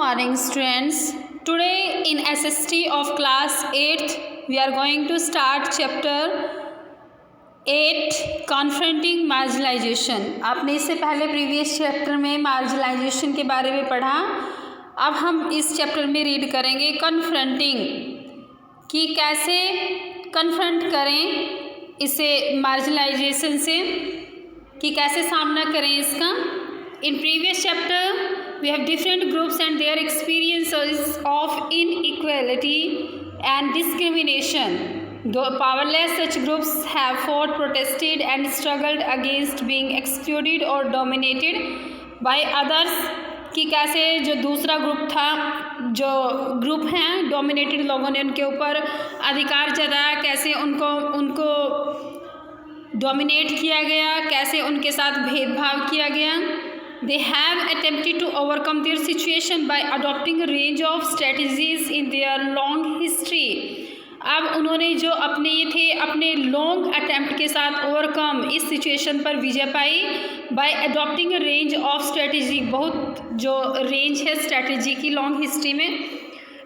Morning students, today in SST of class 8th we are going to start chapter 8 confronting marginalization। आपने इससे पहले previous chapter में marginalisation के बारे में पढ़ा। अब हम इस चैप्टर में रीड करेंगे कन्फ्रंटिंग, कि कैसे कन्फ्रंट करें इसे मार्जिनलाइजेशन से, कि कैसे सामना करें इसका। In previous chapter we have different groups and their experiences of inequality and discrimination. Though powerless, such groups have fought, protested and struggled against being excluded or dominated by others। कि कैसे जो दूसरा ग्रुप था, जो group हैं dominated लोगों ने उनके ऊपर अधिकार जताया, कैसे उनको डोमिनेट किया गया, कैसे उनके साथ भेदभाव किया गया। They have attempted to overcome their situation by adopting a range of strategies in their long history। अब उन्होंने जो अपने लॉन्ग अटेम्प्ट के साथ ओवरकम इस सिचुएशन पर विजय पाई by adopting a range of strategy. बहुत जो रेंज है स्ट्रेटजी की लॉन्ग हिस्ट्री में।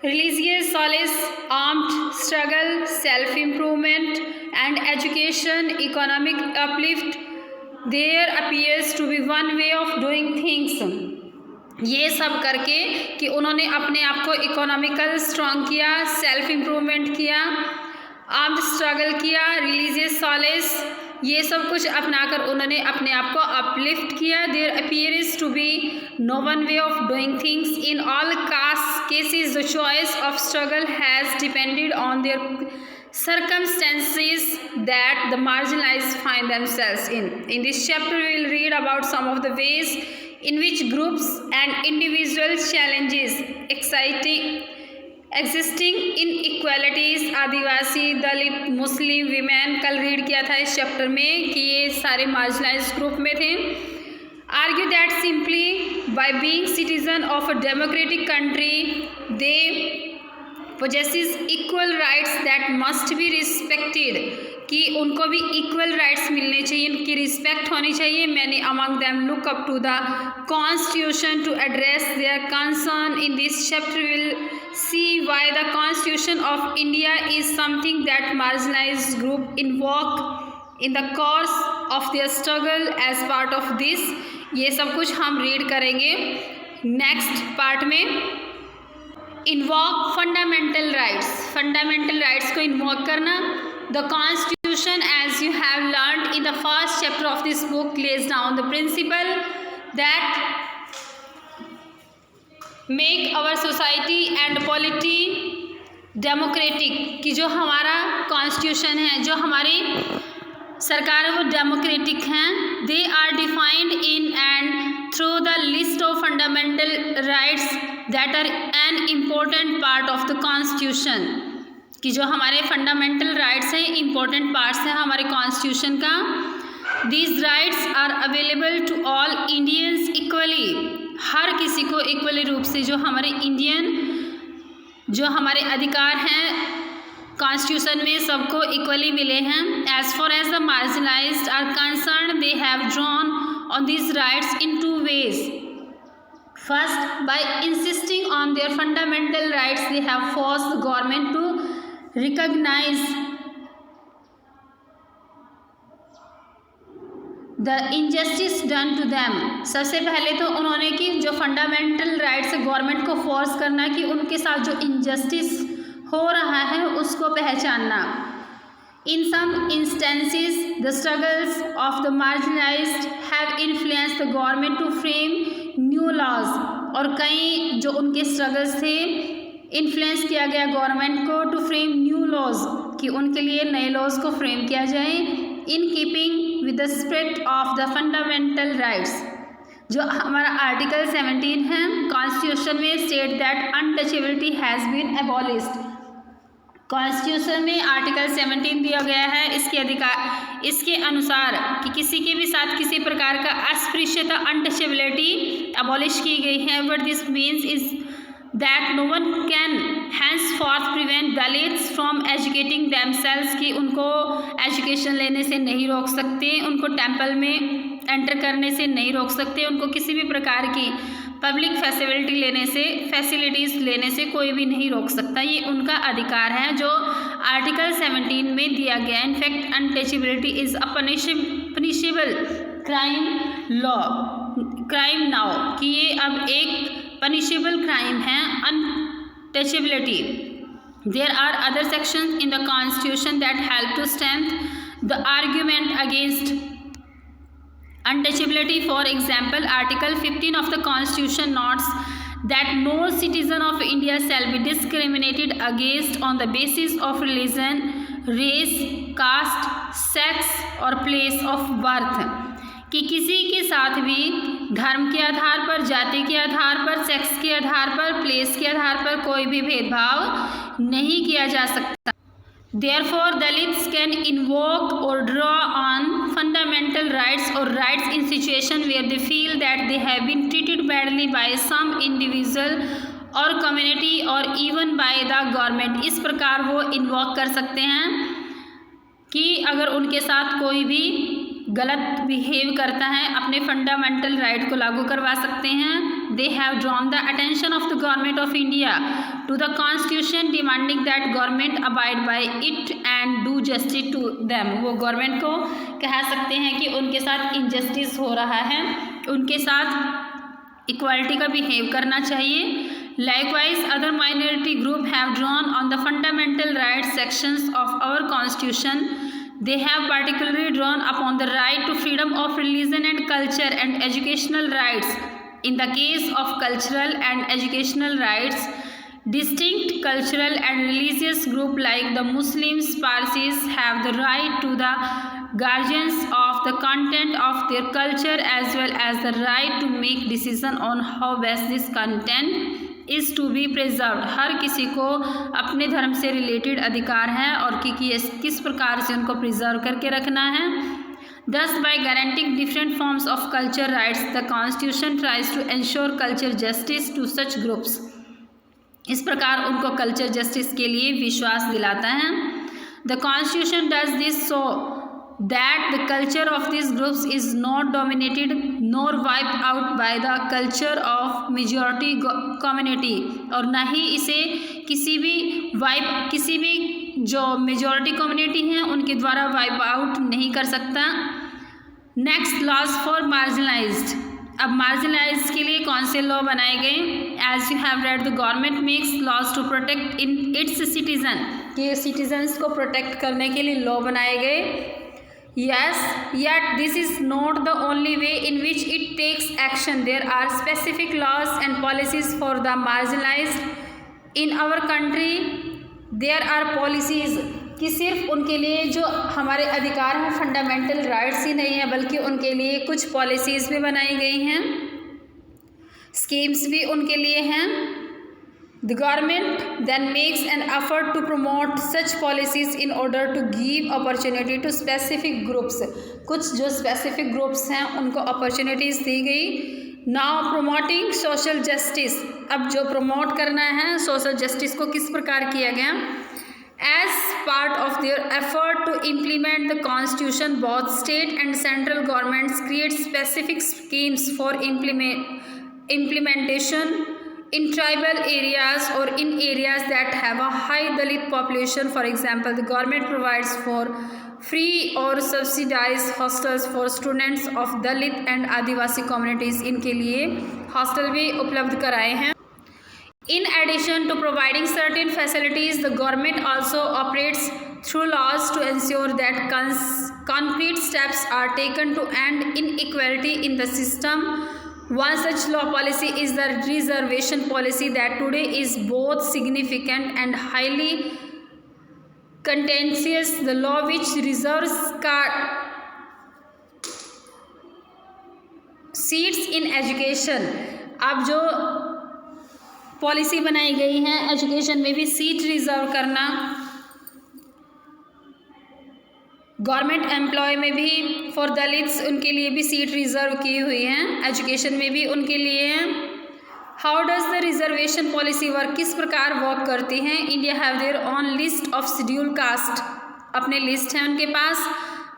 Religious solace, armed struggle, self improvement and education, economic uplift, there appears to be one way of doing things. ये सब करके कि उन्होंने अपने आप को इकोनॉमिकल स्ट्रॉन्ग किया, सेल्फ इम्प्रूवमेंट किया, आर्म्ड स्ट्रगल किया, रिलीजियस सॉलेस, ये सब कुछ अपनाकर उन्होंने अपने आप को अपलिफ्ट किया। There appears to be no one way of doing things. In all cases the choice of struggle has depended on their circumstances that the marginalized find themselves in. In this chapter we will read about some of the ways in which groups and individuals challenges existing inequalities। Adivasi, Dalit, Muslim, women कल read किया था इस chapter में कि ये सारे marginalised group में थे। Argue that simply by being citizen of a democratic country they possesses equal rights that must be respected। कि उनको भी इक्वल राइट्स मिलने चाहिए, उनकी रिस्पेक्ट होनी चाहिए। Many among them look up to the Constitution to address their concern। In this chapter we will see why the Constitution of India is something that marginalized group invoke in the course of their struggle as part of this। ये सब कुछ हम read करेंगे next part में। Invoke fundamental rights, fundamental rights को invoke करना। The constitution as you have learned in the first chapter of this book lays down the principle that make our society and polity democratic. कि जो हमारा constitution है, जो हमारी सरकार है, वो डेमोक्रेटिक हैं। They are defined in and through the list of fundamental rights that are an important part of the constitution. कि जो हमारे फंडामेंटल राइट्स हैं, इम्पोर्टेंट पार्ट्स हैं हमारे कॉन्स्टिट्यूशन का। These rights are available to all Indians equally. हर किसी को इक्वली रूप से जो हमारे इंडियन जो हमारे अधिकार हैं कॉन्स्टिट्यूशन में सबको इक्वली मिले हैं। As far as the marginalised are concern they have drawn on these rights in two ways. First, by insisting on their fundamental rights they have forced the government to recognise the injustice done to them. सबसे पहले तो उन्होंने कि जो fundamental rights है government को force करना कि उनके साथ जो इनजस्टिस हो रहा है उसको पहचानना। In some instances, the struggles of the marginalized have influenced the government to frame new laws। और कई जो उनके struggles थे इन्फ्लुएंस किया गया गवर्नमेंट को to frame new laws, कि उनके लिए नए laws को फ्रेम किया जाए in keeping with the spirit of the fundamental rights। जो हमारा आर्टिकल 17 है कॉन्स्टिट्यूशन में state that untouchability has been abolished. Constitution में आर्टिकल 17 दिया गया है इसके अनुसार कि किसी के भी साथ किसी प्रकार का अस्पृश्यता अनटचेबिलिटी अबॉलिश की गई है। But this means is that no one can henceforth prevent Dalits from educating themselves। कि उनको एजुकेशन लेने से नहीं रोक सकते, उनको टेम्पल में एंटर करने से नहीं रोक सकते, उनको किसी भी प्रकार की पब्लिक फैसिलिटीज़ लेने से कोई भी नहीं रोक सकता, ये उनका अधिकार है जो आर्टिकल 17 में दिया गया। In fact untouchability is a punishable crime now, कि ये अब एक पनिशेबल क्राइम है untouchability. There are other sections in the constitution that help to strength the argument against untouchability. For example, Article 15 of the Constitution notes that no citizen of India shall be discriminated against on the basis of religion, race, caste, sex or place of birth, कि किसी के साथ भी धर्म के आधार पर, जाति के आधार पर, सेक्स के आधार पर, प्लेस के आधार पर कोई भी भेदभाव नहीं किया जा सकता। Therefore, Dalits can invoke or draw on fundamental rights or rights in situation where they feel that they have been treated badly by some individual or community or even by the government। इस प्रकार वो invoke कर सकते हैं कि अगर उनके साथ कोई भी गलत बिहेव करता है, अपने फंडामेंटल राइट को लागू करवा सकते हैं। They have drawn the attention of the government of India to the constitution demanding that government abide by it and do justice to them. वो गवर्नमेंट को कह सकते हैं कि उनके साथ इनजस्टिस हो रहा है, उनके साथ इक्वालिटी का बिहेव करना चाहिए। Likewise, other minority group have drawn on the fundamental rights sections of our constitution. They have particularly drawn upon the right to freedom of religion and culture and educational rights. In the case of cultural and educational rights, distinct cultural and religious group like the Muslims, Parsis have the right to the guardians of the content of their culture as well as the right to make decision on how best this content is to be preserved। हर किसी को अपने धर्म से related अधिकार है और कि किस प्रकार से उनको प्रिजर्व करके रखना है। Thus, by guaranteeing different forms of culture rights, the Constitution tries to ensure culture justice to such groups। इस प्रकार उनको कल्चर जस्टिस के लिए विश्वास दिलाता है। The Constitution does this so that the culture of these groups is not dominated nor wiped out by the culture of majority community, और ना ही इसे किसी भी जो मेजॉरिटी कम्युनिटी हैं उनके द्वारा वाइप आउट नहीं कर सकता। Next, laws for marginalised. अब मार्जिनलाइज्ड के लिए कौन से लॉ बनाए गए? As you have read, the government makes laws to protect in its citizen, कि सिटीजन्स को प्रोटेक्ट करने के लिए लॉ बनाए गए। Yes, yet this is not the only way in which it takes action. There are specific laws and policies for the marginalized. In our country, there are policies कि सिर्फ उनके लिए जो हमारे अधिकार हैं, फंडामेंटल राइट्स ही नहीं है, बल्कि उनके लिए कुछ पॉलिसीज़ भी बनाई गई हैं, स्कीम्स भी उनके लिए हैं। The government then makes an effort to promote such policies in order to give opportunity to specific groups। कुछ जो specific groups हैं उनको opportunities दी गई। Now promoting social justice, अब जो promote करना है social justice को किस प्रकार किया गया? As part of their effort to implement the constitution, both state and central governments create specific schemes for implementation in tribal areas or in areas that have a high Dalit population. For example, the government provides for free or subsidized hostels for students of Dalit and Adivasi communities। इनके लिए hostel भी उपलब्ध कराए हैं। In addition to providing certain facilities, the government also operates through laws to ensure that concrete steps are taken to end inequality in the system. One such law policy is the reservation policy that today is both significant and highly contentious. The law which reserves seats in education। अब जो policy बनाई गई है education में भी seat reserve करना, government employ में भी फॉर दलित्स उनके लिए भी सीट रिजर्व की हुई हैं, एजुकेशन में भी उनके लिए हैं। How does the reservation policy work, किस प्रकार वर्क करती हैं? India have their on list of schedule caste, अपने लिस्ट हैं उनके पास।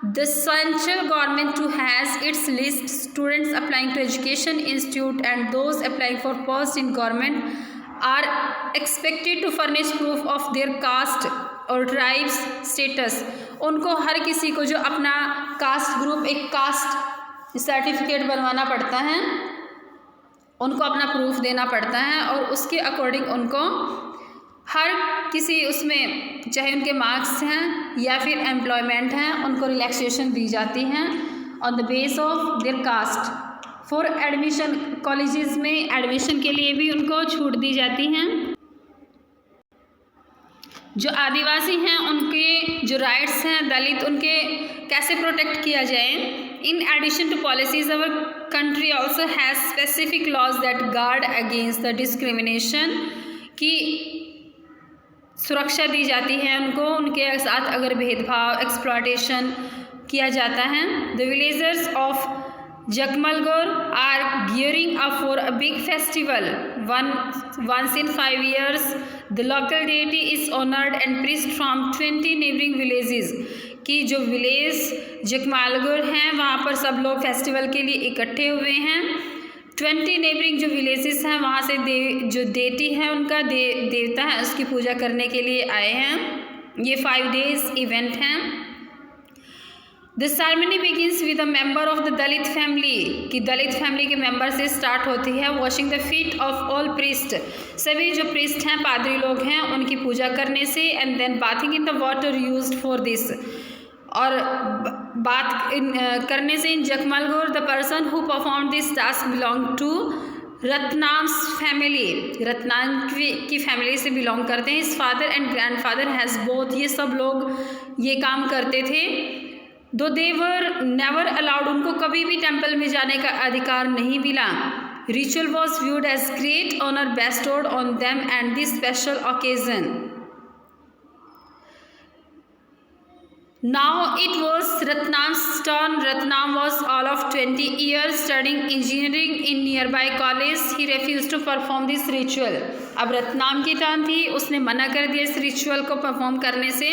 The central government too has its list students applying to education institute and those applying for post in government are expected to furnish proof of their caste or tribes status. उनको हर किसी को जो अपना caste group एक caste certificate बनवाना पड़ता है, उनको अपना प्रूफ देना पड़ता है और उसके अकॉर्डिंग उनको हर किसी उसमें चाहे उनके मार्क्स हैं या फिर एम्प्लॉयमेंट हैं उनको रिलैक्सेशन दी जाती हैं on the base of their caste. For admission colleges में एडमिशन के लिए भी उनको छूट दी जाती हैं. जो आदिवासी हैं उनके जो राइट्स हैं, दलित, उनके कैसे प्रोटेक्ट किया जाए. In addition to policies our country also has specific laws that guard against the discrimination की सुरक्षा दी जाती है उनको, उनके साथ अगर भेदभाव एक्सप्लॉयटेशन किया जाता है. The villagers of Jagmalgor are gearing up for a big festival once in 5 years. The local deity is honored and priests from 20 neighboring villages. कि जो विलेज जगमलगोर हैं वहाँ पर सब लोग फेस्टिवल के लिए इकट्ठे हुए हैं. 20 नेबरिंग जो विलेजेस हैं वहाँ से जो देती है उनका देवता है उसकी पूजा करने के लिए आए हैं. ये 5 days इवेंट हैं. The ceremony begins with a member of the Dalit family कि दलित फैमिली के मेंबर से स्टार्ट होती है. Washing the feet of all priest, सभी जो प्रीस्ट हैं पादरी लोग हैं उनकी पूजा करने से. And then bathing in the water used for this, और बात करने से in Jagmalgor the person who perform this task belong to Ratnam's family, Ratnam की फैमिली से बिलोंग करते हैं. His father and grandfather has both, ये सब लोग ये काम करते थे. दो दे वर नेवर अलाउड, उनको कभी भी टेम्पल में जाने का अधिकार नहीं मिला. Ritual was viewed as great honour bestowed on them and this special occasion. Now it was Ratnam's turn. Ratnam was all of 20 years studying engineering in nearby college. He refused to perform this ritual. अब रत्नाम की turn थी, उसने मना कर दिया इस ritual को perform करने से.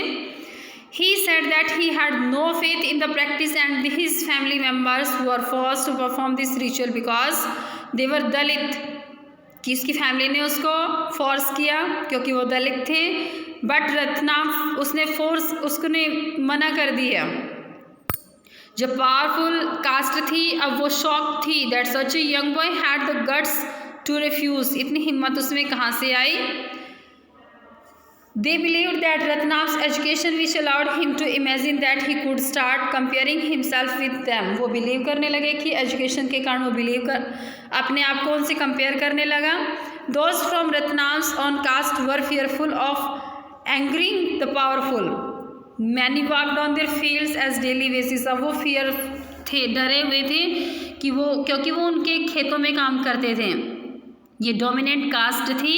He said that he had no faith in the practice and his family members were forced to perform this ritual because they were Dalit. कि इसकी फैमिली ने उसको फोर्स किया क्योंकि वो दलित थे. बट रत्नाम उसको ने मना कर दिया. जो पावरफुल कास्ट थी अब वो शॉक थी. That such a young boy had the guts to refuse, इतनी हिम्मत उसमें कहाँ से आई. They believed that Ratnam's education which allowed him to imagine that he could start comparing himself with them. वो बिलीव करने लगे कि एजुकेशन के कारण वो अपने आप को उनसे कंपेयर करने लगा. Those from Ratnam's own caste were fearful of angering the powerful. Many worked on their fields as daily basis. अब वो फियर थे, डरे हुए थे कि वो क्योंकि वो उनके खेतों में काम करते थे. ये डोमिनेंट कास्ट थी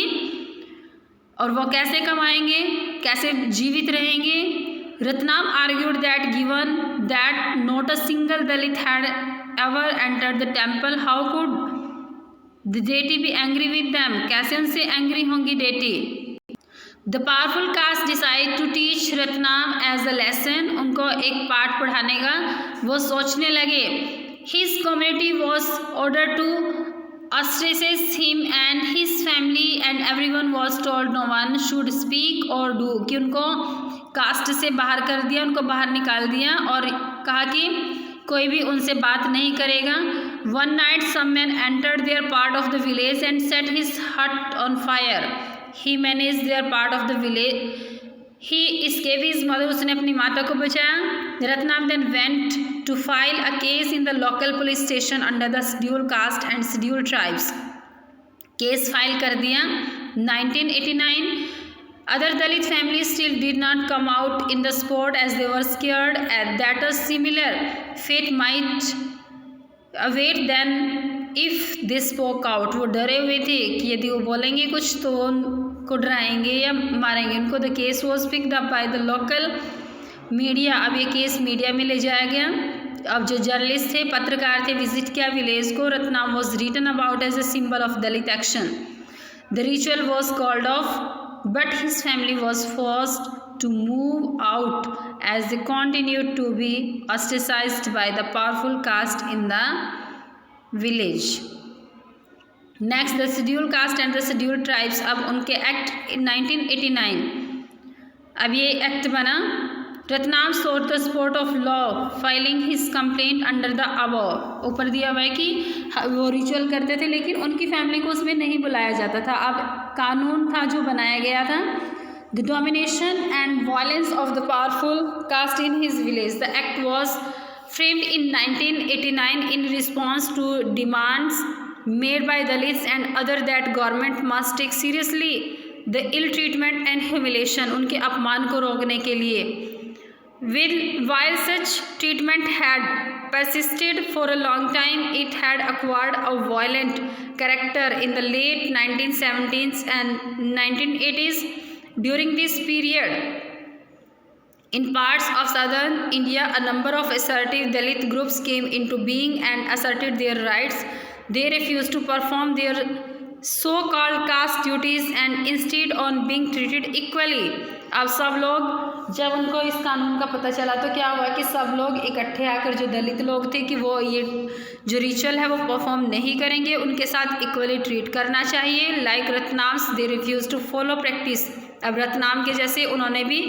और वो कैसे कमाएंगे, कैसे जीवित रहेंगे. Ratnam argued that given that not a single Dalit had ever entered the temple, how could the deity be angry with them, कैसे उनसे एंग्री होंगी deity. The powerful caste decide to teach Ratnam as a lesson, उनको एक पाठ पढ़ाने का वो सोचने लगे. His community was order to ostracize him and his family and everyone was told no one should speak or do, कि उनको कास्ट से बाहर कर दिया, उनको बाहर निकाल दिया और कहा कि कोई भी उनसे बात नहीं करेगा. One night some man entered their part of the village and set his hut on fire. He managed their part of the village. He escaped his mother, उसने अपनी माता को बचाया. Ratnam then went to file a case in the local police station under the scheduled caste and scheduled tribes. Case file कर दिया. 1989 other Dalit families still did not come out in the sport as they were scared that a similar fate might await them if they spoke out. वो डरे हुए थे कि यदि वो बोलेंगे कुछ तो उनको डराएंगे या मारेंगे उनको. The case was picked up by the local media, अब ये केस मीडिया में ले जाया गया. अब जो जर्नलिस्ट थे, पत्रकार थे, विजिट किया विलेज को. Ratnam was written about as a symbol of Dalit action. The ritual was called off but his family was forced to move out as they continued to be ostracized by the powerful caste in the village. Next the schedule caste and the schedule tribes. अब उनके act 1989, अब ये act बना. Ratnam sought the support of law filing his complaint under the above. ऊपर दिया हुआ है कि वो रिचुअल करते थे लेकिन उनकी फैमिली को उसमें नहीं बुलाया जाता था. अब कानून था जो बनाया गया था, the domination and violence of the powerful caste in his village. The act was framed in 1989 in response to demands made by Dalits and other that government must take seriously the ill treatment and humiliation, उनके अपमान को रोकने के लिए. While such treatment had persisted for a long time, it had acquired a violent character in the late 1970s and 1980s. During this period, in parts of southern India, a number of assertive Dalit groups came into being and asserted their rights. They refused to perform their so-called caste duties and insisted on being treated equally. अब सब लोग, जब उनको इस कानून का पता चला तो क्या हुआ कि सब लोग इकट्ठे आकर, जो दलित लोग थे, कि वो ये जो रिचुअल है वो परफॉर्म नहीं करेंगे, उनके साथ इक्वली ट्रीट करना चाहिए. Like Ratnams, they refuse to follow practice. अब रत्नाम के जैसे उन्होंने भी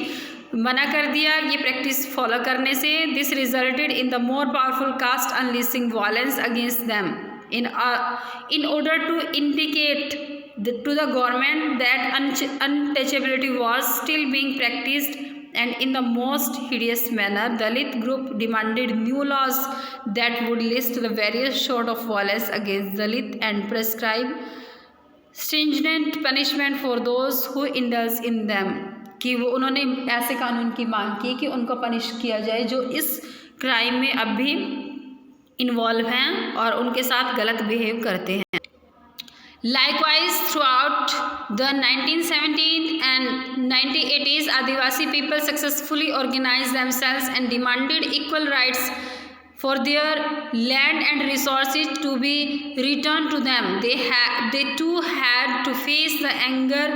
मना कर दिया ये प्रैक्टिस फॉलो करने से. This resulted in the more powerful caste unleashing violence against them in order to indicate to the government that untouchability was still being practiced and in the most hideous manner. Dalit group demanded new laws that would list the various sort of violence against Dalit and prescribe stringent punishment for those who indulge in them. कि वो उन्होंने ऐसे कानून की मांग की कि उनको पनिश किया जाए जो इस क्राइम में अब भी इन्वॉल्व हैं और उनके साथ गलत बिहेव करते हैं. Likewise, throughout the 1970s and 1980s, Adivasi people successfully organized themselves and demanded equal rights for their land and resources to be returned to them. They too had to face the anger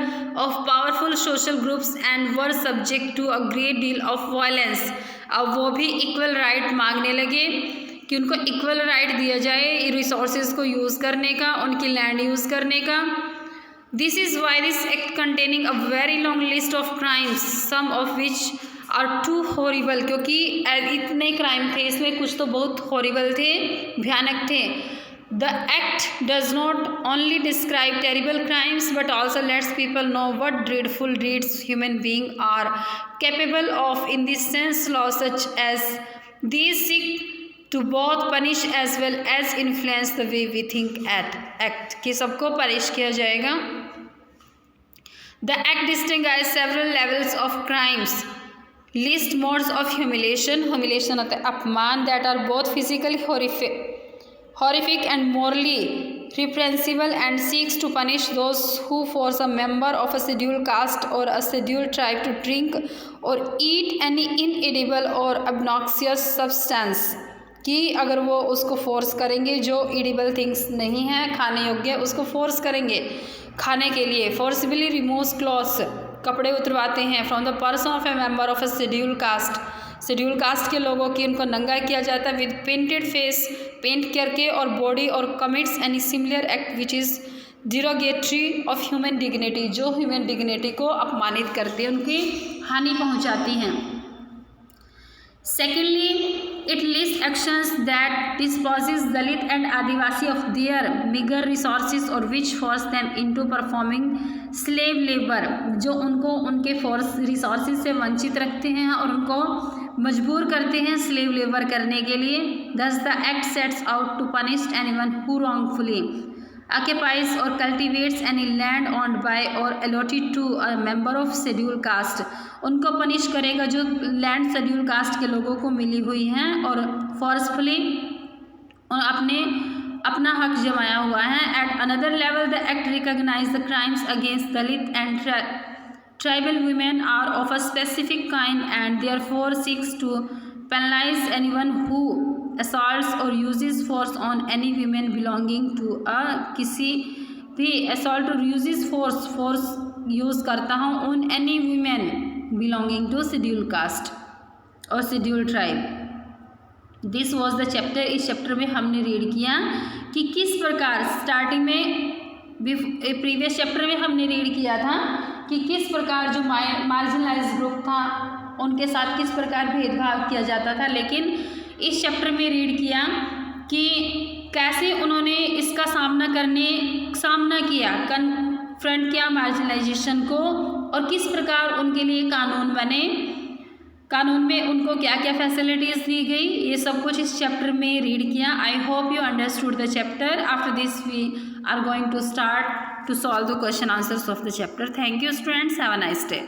of powerful social groups and were subject to a great deal of violence. अब वो भी equal right मांगने लगे कि उनको equal right दिया जाए resources को यूज़ करने का, उनकी लैंड यूज़ करने का. This is why this act containing a very long list of crimes, some of which are too horrible. क्योंकि इतने क्राइम थे इसमें, कुछ तो बहुत हॉरिबल थे, भयानक थे. The act does not only describe terrible crimes but also lets people know what dreadful deeds human being are capable of. In this sense law such as these seek to both punish as well as influence the way we think at act, कि सबको punish किया जाएगा. The act distinguishes several levels of crimes. List modes of humiliation. Humiliation होता है अपमान, that are both physically horrific and morally reprehensible, and seeks to punish those who force a member of a scheduled caste or a scheduled tribe to drink or eat any inedible or obnoxious substance. कि अगर वो उसको force करेंगे जो edible things नहीं हैं, खाने योग्य, उसको फोर्स करेंगे खाने के लिए. फोर्सबली रिमूव्स क्लॉथ्स, कपड़े उतरवाते हैं, from the person of A member of a schedule caste. Schedule caste के लोगों की उनको नंगा किया जाता है विद पेंटेड फेस, पेंट करके, और बॉडी, और commits any similar act which is derogatory of human dignity, जो ह्यूमन डिग्निटी को अपमानित करती है, उनकी हानि पहुँचाती हैं. Secondly, it lists actions that disposes Dalit and Adivasi of their meager resources or which force them into performing slave labor, जो उनको उनके फोर्स रिसोर्सेज से वंचित रखते हैं और उनको मजबूर करते हैं स्लेव लेबर करने के लिए. Thus the act sets out to punish anyone who wrongfully occupies or cultivates any land owned by or allotted to a member of scheduled caste. उनको पनिश करेगा जो लैंड शेड्यूल कास्ट के लोगों को मिली हुई हैं और फोर्सफुली अपना हक जमाया हुआ है. At another level the act recognise the crimes against Dalit and tribal women are of a specific kind and therefore seeks to penalise anyone who assaults or uses force on any women belonging to a किसी भी assault or uses force use करता हूँ on any women belonging to schedule caste और schedule tribe. This was the chapter. इस chapter में हमने read किया कि किस प्रकार स्टार्टिंग में प्रीवियस चैप्टर में हमने रीड किया था कि किस प्रकार जो मार्जिनलाइज ग्रुप था उनके साथ किस प्रकार भेदभाव किया जाता था, लेकिन इस चैप्टर में रीड किया कि कैसे उन्होंने इसका सामना किया, कन्फ्रंट किया मार्जिनलाइजेशन को, और किस प्रकार उनके लिए कानून बने, कानून में उनको क्या क्या फैसिलिटीज़ दी गई, ये सब कुछ इस चैप्टर में रीड किया। I hope you understood the chapter. After this we are going to start to solve the question answers of the chapter. Thank you students. Have a nice day.